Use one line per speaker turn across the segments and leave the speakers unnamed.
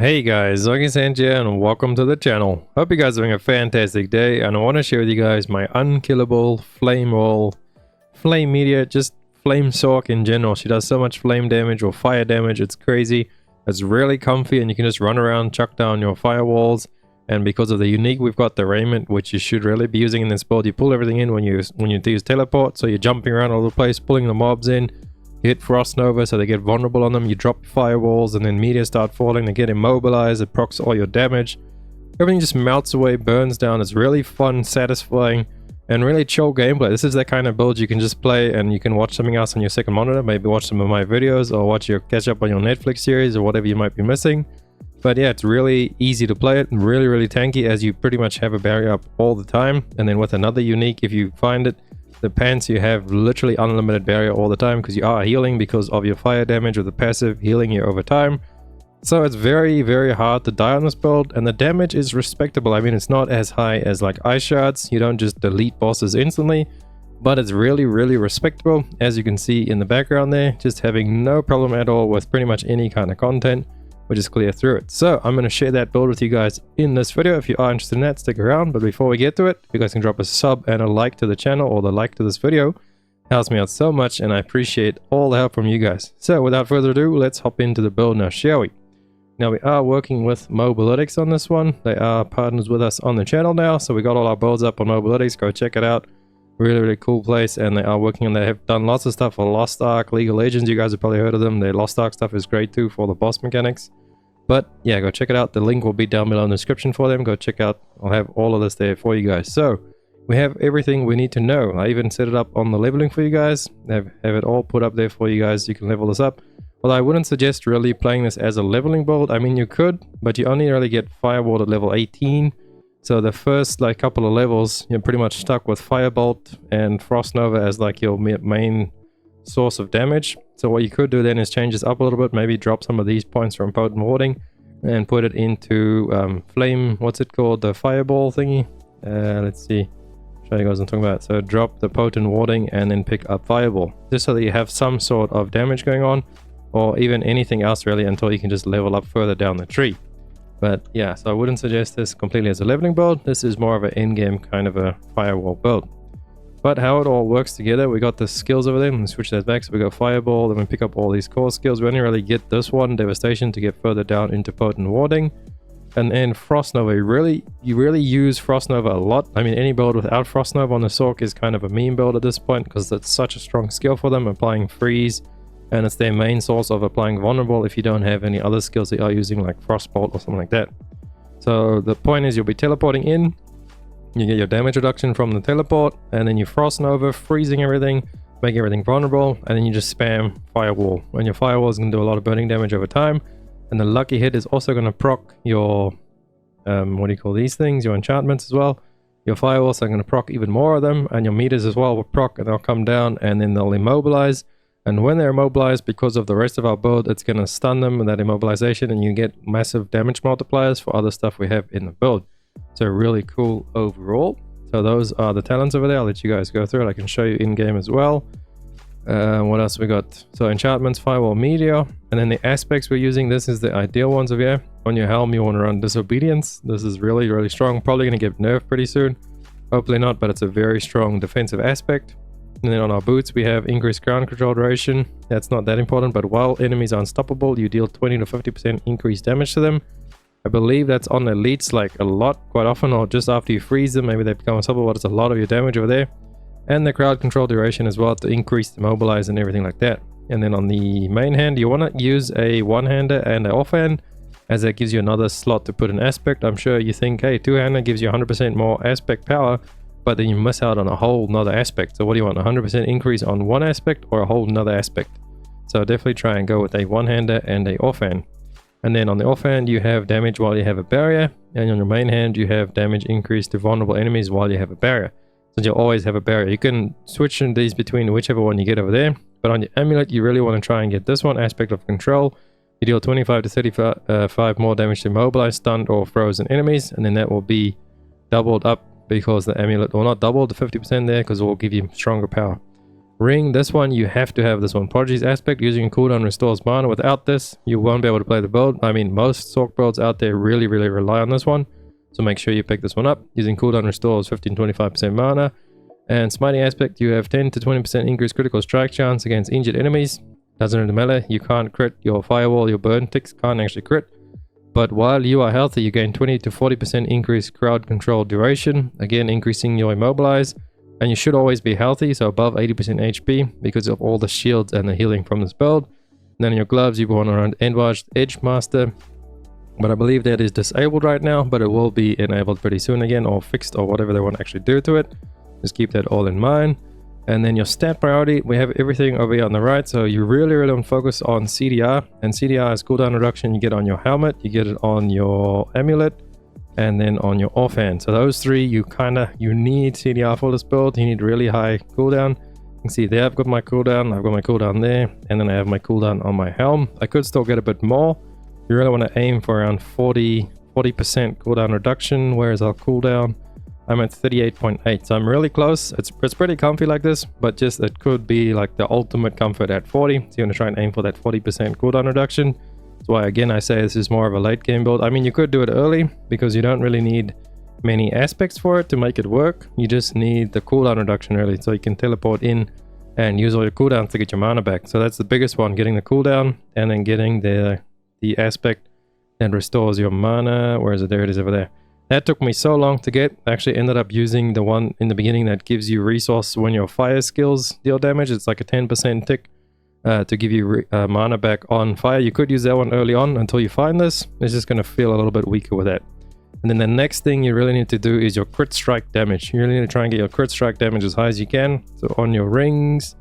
Hey guys, Sorc here and welcome to the channel. Hope you guys are having a fantastic day, and I want to share with you guys my unkillable flame roll, flame meteor, just flame Sorc in general. She does so much flame damage or fire damage, it's crazy. It's really comfy and you can just run around, chuck down your firewalls. And because of the unique, we've got the raiment, which you should really be using in this build. You pull everything in when you use teleport, so you're jumping around all over the place, pulling the mobs in. You hit Frost Nova so they get vulnerable on them, you drop firewalls and then meteors start falling, they get immobilized, it procs all your damage. Everything just melts away, burns down. It's really fun, satisfying, and really chill gameplay. This is that kind of build you can just play and you can watch something else on your second monitor, maybe watch some of my videos or catch up on your Netflix series or whatever you might be missing. But yeah, it's really easy to play it, really tanky, as you pretty much have a barrier up all the time. And then with another unique, if you find it, the pants, you have literally unlimited barrier all the time because you are healing because of your fire damage with the passive healing you over time. So it's very hard to die on this build, and the damage is respectable. I mean, it's not as high as like ice shards, you don't just delete bosses instantly, but it's really respectable, as you can see in the background there, just having no problem at all with pretty much any kind of content. We just clear through it. So I'm going to share that build with you guys in this video. If you are interested in that, stick around. But before we get to it, you guys can drop a sub and a like to the channel, or the like to this video. It helps me out so much and I appreciate all the help from you guys. So without further ado, let's hop into the build now, shall we? Now we are working with Mobalytics on this one. They are partners with us on the channel now, so we got all our builds up on Mobalytics. Go check it out. Really cool place, and they are working on, they have done lots of stuff for Lost Ark, League of Legends. You guys have probably heard of them. Their Lost Ark stuff is great too for the boss mechanics. But yeah, go check it out. The link will be down below in the description for them. Go check out. I'll have all of this there for you guys. So we have everything we need to know. I even set it up on the leveling for you guys. Have it all put up there for you guys. You can level this up. Well, I wouldn't suggest really playing this as a leveling build. I mean, you could, but you only really get Firewall at level 18. So the first like couple of levels, you're pretty much stuck with Firebolt and Frost Nova as like your main source of damage. So what you could do then is change this up a little bit, maybe drop some of these points from potent warding and put it into flame, what's it called, the fireball thingy. Let's see, show you guys what I'm talking about. So drop the potent warding and then pick up fireball, just so that you have some sort of damage going on, or even anything else really, until you can just level up further down the tree. But yeah, so I wouldn't suggest this completely as a leveling build. This is more of an in-game kind of a firewall build. But how it all works together, we got the skills over there. Let me switch that back. So we got Fireball, then we pick up all these core skills. We only really get this one, Devastation, to get further down into Potent Warding. And then Frost Nova, you really use Frost Nova a lot. I mean, any build without Frost Nova on the Sorc is kind of a meme build at this point, because it's such a strong skill for them, applying freeze. And it's their main source of applying vulnerable if you don't have any other skills they are using, like Frostbolt or something like that. So the point is, you'll be teleporting in. You get your damage reduction from the teleport, and then you Frost Nova, freezing everything, making everything vulnerable, and then you just spam Firewall. And your Firewall is going to do a lot of burning damage over time. And the lucky hit is also going to proc your, what do you call these things? Your enchantments as well. Your Firewalls are going to proc even more of them, and your meters as well will proc, and they'll come down, and then they'll immobilize. And when they're immobilized, because of the rest of our build, it's going to stun them with that immobilization, and you get massive damage multipliers for other stuff we have in the build. So really cool overall. So those are the talents over there. I'll let you guys go through it. I can show you in game as well. What else we got? So enchantments, Firewall, Meteor, and then the aspects we're using. This is the ideal ones over here. On your helm, you want to run Disobedience. This is really strong. Probably going to get nerfed pretty soon. Hopefully not, but it's a very strong defensive aspect. And then on our boots, we have increased ground control duration. That's not that important, but while enemies are unstoppable, you deal 20 to 50% increased damage to them. I believe that's on elites like a lot, quite often, or just after you freeze them, maybe they become unstoppable, but it's a lot of your damage over there. And the crowd control duration as well, to increase the mobilize and everything like that. And then on the main hand, you want to use a one-hander and an offhand, as that gives you another slot to put an aspect. I'm sure you think, hey, two-hander gives you 100% more aspect power, but then you miss out on a whole nother aspect. So what do you want, 100% increase on one aspect or a whole nother aspect? So definitely try and go with a one-hander and a offhand. And then on the offhand, you have damage while you have a barrier, and on your main hand, you have damage increased to vulnerable enemies while you have a barrier. So you'll always have a barrier. You can switch in these between whichever one you get over there, but on your amulet, you really want to try and get this one, Aspect of Control. You deal 25 to 35 more damage to mobilized, stunned, or frozen enemies, and then that will be doubled up because the amulet, or not doubled, to 50% there, because it will give you stronger power. Ring, this one you have to have this one. Prodigy's Aspect, using a cooldown restores mana. Without this, you won't be able to play the build. I mean, most Sorc builds out there really rely on this one. So make sure you pick this one up. Using cooldown restores 15-25% mana. And Smiting Aspect, you have 10 to 20% increased critical strike chance against injured enemies. Doesn't really matter. You can't crit. Your Firewall, your burn ticks can't actually crit. But while you are healthy, you gain 20 to 40% increased crowd control duration. Again, increasing your immobilize. And you should always be healthy, so above 80% HP, because of all the shields and the healing from this build. And then in your gloves, you want around Edge Master. But I believe that is disabled right now, but it will be enabled pretty soon again, or fixed, or whatever they want to actually do to it. Just keep that all in mind. And then your stat priority, we have everything over here on the right. So you really want to focus on CDR. And CDR is cooldown reduction. You get on your helmet, you get it on your amulet, and then on your offhand. So those three, you need CDR for this build. You need really high cooldown. You can see there I've got my cooldown, I've got my cooldown there, and then I have my cooldown on my helm. I could still get a bit more. You really want to aim for around 40% cooldown reduction, whereas our cooldown, I'm at 38.8, so I'm really close. It's pretty comfy like this, but just it could be like the ultimate comfort at 40. So you're going to try and aim for that 40% cooldown reduction. That's why, again, I say this is more of a late game build. I mean, you could do it early because you don't really need many aspects for it to make it work. You just need the cooldown reduction early, so you can teleport in and use all your cooldowns to get your mana back. So that's the biggest one, getting the cooldown and then getting the aspect that restores your mana. Where is it? There it is over there. That took me so long to get. I actually ended up using the one in the beginning that gives you resource when your fire skills deal damage. It's like a 10% tick to give you mana back on fire. You could use that one early on until you find this. It's just going to feel a little bit weaker with that. And then the next thing you really need to do is your crit strike damage. You really need to try and get your crit strike damage as high as you can. So on your rings,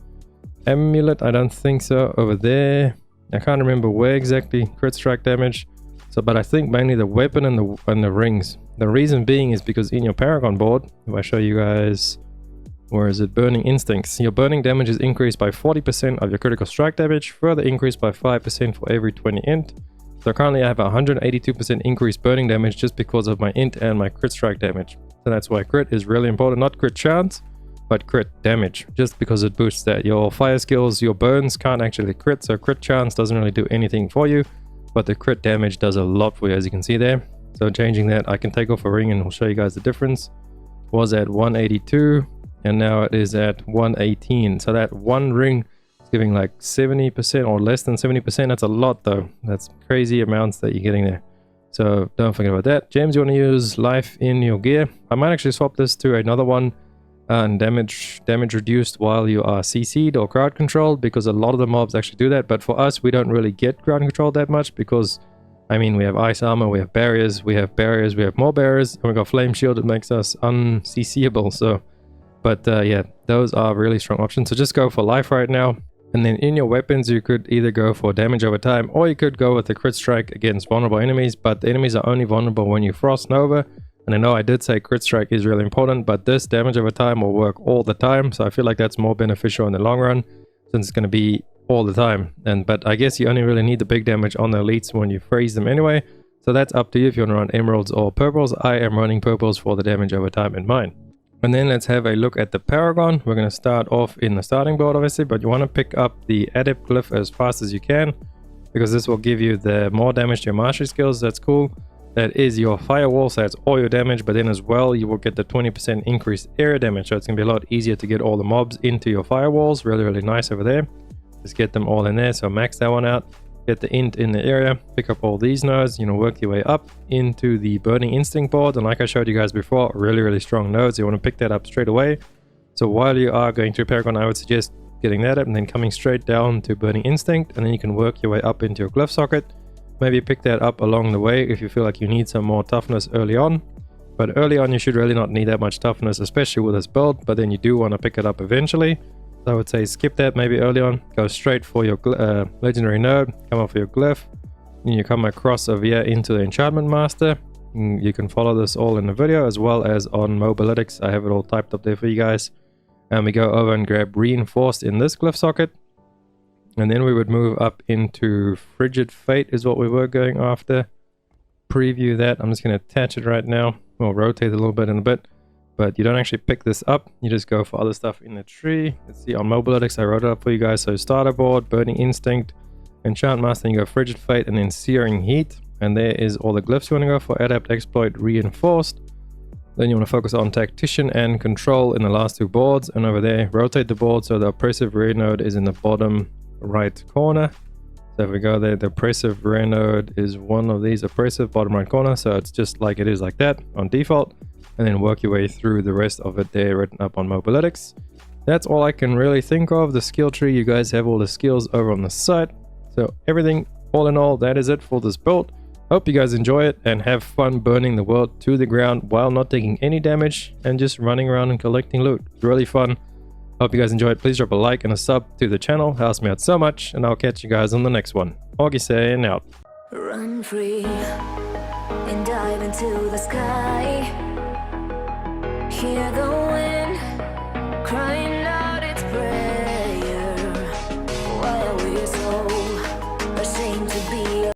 amulet, I don't think so. Over there, I can't remember where exactly crit strike damage. So, but I think mainly the weapon and the rings. The reason being is because in your Paragon board, if I show you guys, where is it? Burning Instincts. Your burning damage is increased by 40% of your critical strike damage, further increased by 5% for every 20 int. So currently I have 182% increased burning damage just because of my int and my crit strike damage. So that's why crit is really important. Not crit chance, but crit damage, just because it boosts that. Your fire skills, your burns can't actually crit, so crit chance doesn't really do anything for you, but the crit damage does a lot for you, as you can see there. So changing that, I can take off a ring and I'll show you guys the difference. It was at 182 and now it is at 118. So that one ring is giving like 70% or less than 70%. That's a lot though. That's crazy amounts that you're getting there. So don't forget about that. James, you want to use life in your gear. I might actually swap this to another one and damage reduced while you are CC'd or crowd controlled, because a lot of the mobs actually do that. But for us, we don't really get crowd controlled that much because, I mean, we have ice armor, we have barriers, we have more barriers, and we got flame shield that makes us unCCable. So, but yeah, those are really strong options. So just go for life right now. And then in your weapons, you could either go for damage over time, or you could go with the crit strike against vulnerable enemies. But the enemies are only vulnerable when you frost nova. And I know I did say crit strike is really important, but this damage over time will work all the time. So I feel like that's more beneficial in the long run, since it's going to be all the time. But I guess you only really need the big damage on the elites when you freeze them anyway. So that's up to you if you want to run emeralds or purples. I am running purples for the damage over time in mine. And then let's have a look at the Paragon. We're going to start off in the starting build, obviously, but you want to pick up the adept glyph as fast as you can, because this will give you the more damage to your mastery skills. That's cool. That is your Firewall, so that's all your damage, but then as well you will get the 20% increased area damage, so it's going to be a lot easier to get all the mobs into your Firewalls. Really nice over there. Just get them all in there, so max that one out. Get the int in the area, pick up all these nodes, work your way up into the Burning Instinct board. And like I showed you guys before, really strong nodes. You want to pick that up straight away. So while you are going through Paragon, I would suggest getting that up and then coming straight down to Burning Instinct, and then you can work your way up into your glyph socket. Maybe pick that up along the way if you feel like you need some more toughness early on. But early on, you should really not need that much toughness, especially with this build, but then you do want to pick it up eventually. So I would say skip that maybe early on, go straight for your legendary node, come up for your glyph, and you come across over here into the Enchantment Master. You can follow this all in the video, as well as on Mobalytics. I have it all typed up there for you guys. And we go over and grab Reinforced in this glyph socket. And then we would move up into Frigid Fate is what we were going after. Preview that. I'm just going to attach it right now. We'll rotate a little bit in a bit. but you don't actually pick this up. You just go for other stuff in the tree. Let's see, on Mobilitics, I wrote it up for you guys. So starter board, burning instinct, Enchantments, then you go frigid fate, and then searing heat. And there is all the glyphs you want to go for: adapt, exploit, reinforced. Then you want to focus on tactician and control in the last two boards. And over there, rotate the board so the oppressive rear node is in the bottom right corner. So if we go there, the oppressive rear node is one of these, oppressive bottom right corner. So it's just like it is like that on default. And then work your way through the rest of it there written up on Mobilitics. That's all I can really think of. The skill tree, you guys have all the skills over on the side. So everything, all in all, that is it for this build. Hope you guys enjoy it and have fun burning the world to the ground while not taking any damage and just running around and collecting loot. It's really fun. Hope you guys enjoyed. Please drop a like and a sub to the channel. Helps me out so much, and I'll catch you guys on the next one. Augie saying out.
Run free and dive into the sky. Hear the wind crying